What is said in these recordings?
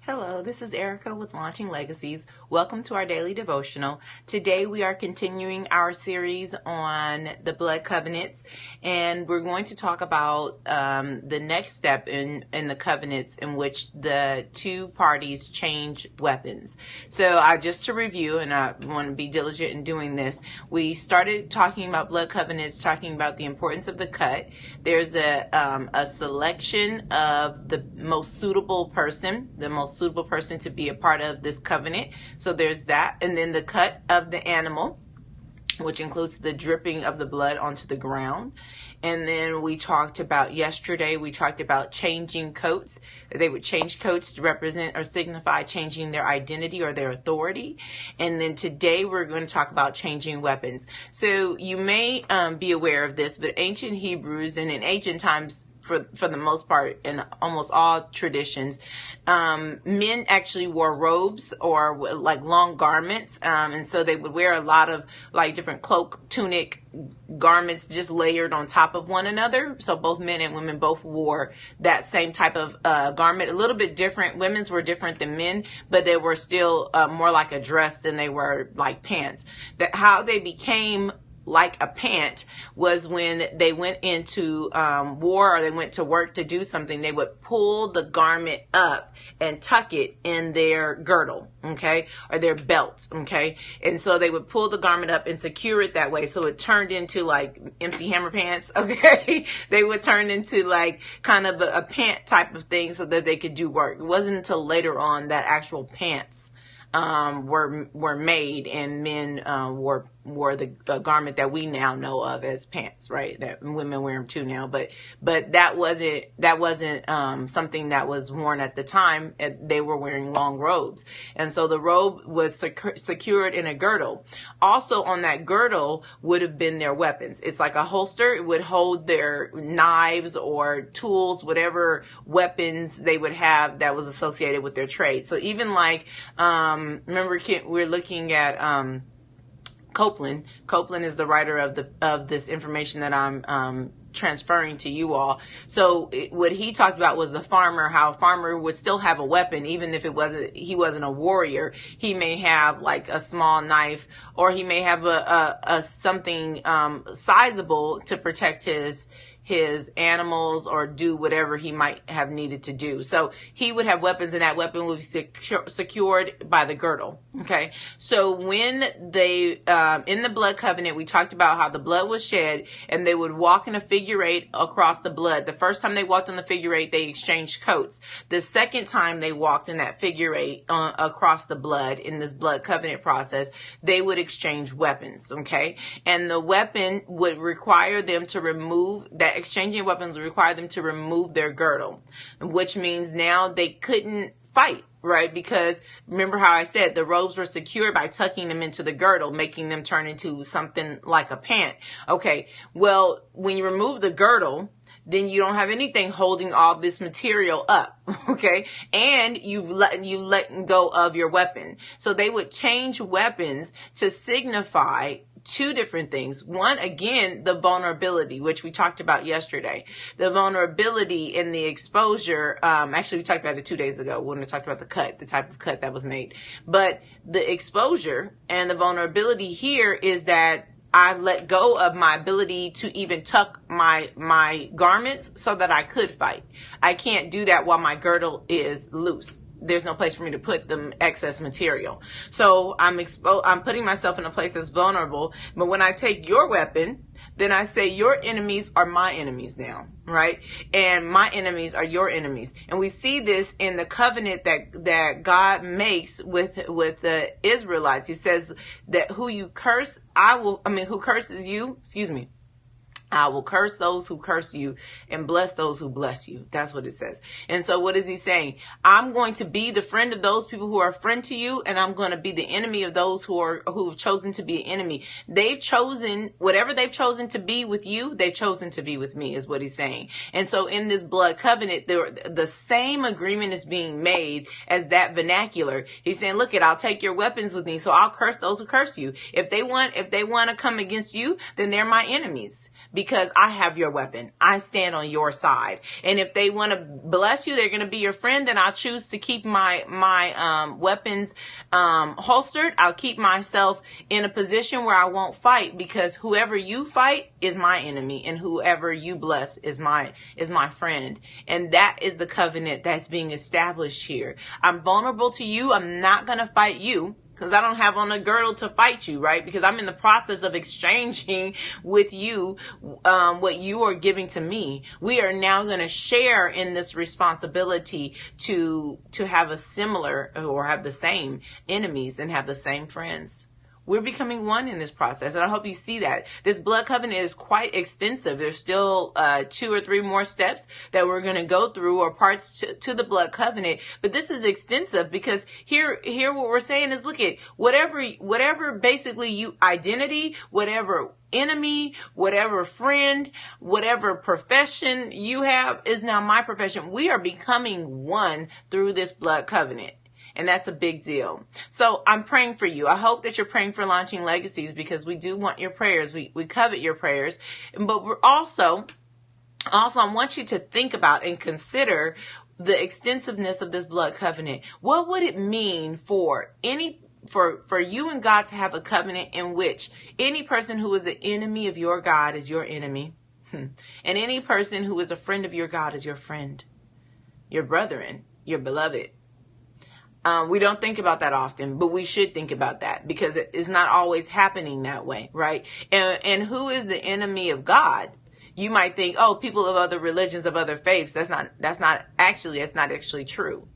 Hello, this is Erica with Launching Legacies. Welcome to our daily devotional. Today we are continuing our series on the blood covenants, and we're going to talk about the next step in the covenants in which the two parties change weapons. So just to review, and I want to be diligent in doing this, we started talking about blood covenants, talking about the importance of the cut. There's a selection of the most suitable person to be a part of this covenant. So there's that. And then the cut of the animal, which includes the dripping of the blood onto the ground. And then we talked about changing coats. They would change coats to represent or signify changing their identity or their authority. And then today we're going to talk about changing weapons. So you may be aware of this, but ancient Hebrews and in ancient times, for the most part, in almost all traditions, men actually wore robes or like long garments, and so they would wear a lot of like different cloak, tunic garments just layered on top of one another. So both men and women both wore that same type of garment, a little bit different. Women's were different than men, but they were still more like a dress than they were like pants. How they became like a pant was when they went into war or they went to work to do something. They would pull the garment up and tuck it in their girdle, okay, or their belt, okay, and so they would pull the garment up and secure it that way, so it turned into like MC Hammer pants, okay. They would turn into like kind of a pant type of thing so that they could do work. It wasn't until later on that actual pants were made, and men wore the garment that we now know of as pants, right? That women wear them too now, but that wasn't something that was worn at the time. They were wearing long robes, and so the robe was secured in a girdle. Also on that girdle would have been their weapons. It's like a holster. It would hold their knives or tools, whatever weapons they would have that was associated with their trade. So even like remember, we're looking at Copeland. Copeland is the writer of this information that I'm transferring to you all. So what he talked about was the farmer, how a farmer would still have a weapon, even if he wasn't a warrior. He may have like a small knife, or he may have a something sizable to protect his animals or do whatever he might have needed to do. So he would have weapons, and that weapon would be secured by the girdle. Okay. So when they, in the blood covenant, we talked about how the blood was shed and they would walk in a figure eight across the blood. The first time they walked on the figure eight, they exchanged coats. The second time they walked in that figure eight across the blood in this blood covenant process, they would exchange weapons. Okay. And the weapon would require them to remove that. Exchanging weapons would require them to remove their girdle, which means now they couldn't fight, right? Because remember how I said the robes were secured by tucking them into the girdle, making them turn into something like a pant. Okay, well, when you remove the girdle, then you don't have anything holding all this material up, okay? And you've let go of your weapon. So they would change weapons to signify two different things. One, again, the vulnerability, which we talked about yesterday. The vulnerability and the exposure. Actually, we talked about it 2 days ago when we talked about the cut, the type of cut that was made. But the exposure and the vulnerability here is that I've let go of my ability to even tuck my garments so that I could fight. I can't do that while my girdle is loose. There's no place for me to put the excess material. So I'm putting myself in a place that's vulnerable. But when I take your weapon, then I say your enemies are my enemies now, right? And my enemies are your enemies. And we see this in the covenant that God makes with the Israelites. He says that who curses you, I will curse those who curse you and bless those who bless you. That's what it says. And so what is he saying? I'm going to be the friend of those people who are a friend to you, and I'm going to be the enemy of those who've chosen to be an enemy. They've chosen whatever they've chosen to be with you, they've chosen to be with me, is what he's saying. And so in this blood covenant, the same agreement is being made as that vernacular. He's saying, look, I'll take your weapons with me, so I'll curse those who curse you. If they want to come against you, then they're my enemies. because I have your weapon. I stand on your side. And if they want to bless you, they're going to be your friend, then I'll choose to keep my weapons holstered. I'll keep myself in a position where I won't fight, because whoever you fight is my enemy, and whoever you bless is my friend. And that is the covenant that's being established here. I'm vulnerable to you. I'm not going to fight you, because I don't have on a girdle to fight you, right? Because I'm in the process of exchanging with you what you are giving to me. We are now going to share in this responsibility to have a similar or have the same enemies and have the same friends. We're becoming one in this process, and I hope you see that. This blood covenant is quite extensive. There's still 2 or 3 more steps that we're going to go through, or parts to the blood covenant. But this is extensive, because here what we're saying is, look at whatever basically you identity, whatever enemy, whatever friend, whatever profession you have is now my profession. We are becoming one through this blood covenant. And that's a big deal. So I'm praying for you. I hope that you're praying for Launching Legacies, because we do want your prayers. We covet your prayers. But we're also, I want you to think about and consider the extensiveness of this blood covenant. What would it mean for you and God to have a covenant in which any person who is an enemy of your God is your enemy, and any person who is a friend of your God is your friend, your brethren, your beloved? We don't think about that often, but we should think about that, because it is not always happening that way, right? And who is the enemy of God? You might think, oh, people of other religions, of other faiths. That's not actually true.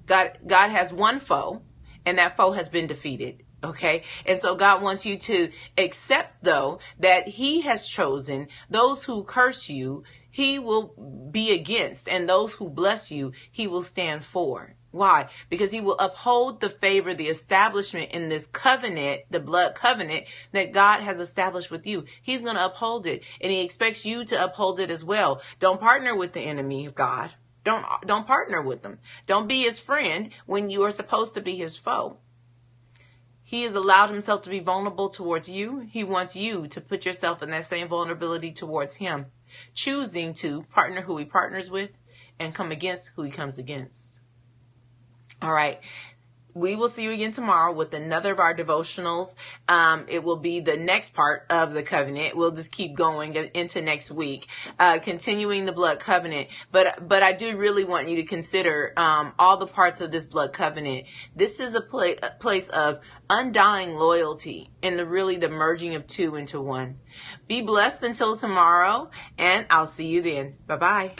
God has one foe, and that foe has been defeated. Okay. And so God wants you to accept, though, that he has chosen those who curse you, he will be against, and those who bless you, he will stand for. Why? Because he will uphold the favor, the establishment in this covenant, the blood covenant that God has established with you. He's going to uphold it, and he expects you to uphold it as well. Don't partner with the enemy of God. Don't partner with them. Don't be his friend when you are supposed to be his foe. He has allowed himself to be vulnerable towards you. He wants you to put yourself in that same vulnerability towards him, choosing to partner who he partners with and come against who he comes against. All right. We will see you again tomorrow with another of our devotionals. It will be the next part of the covenant. We'll just keep going into next week, continuing the blood covenant. But I do really want you to consider all the parts of this blood covenant. This is a place of undying loyalty, and the merging of two into one. Be blessed until tomorrow, and I'll see you then. Bye-bye.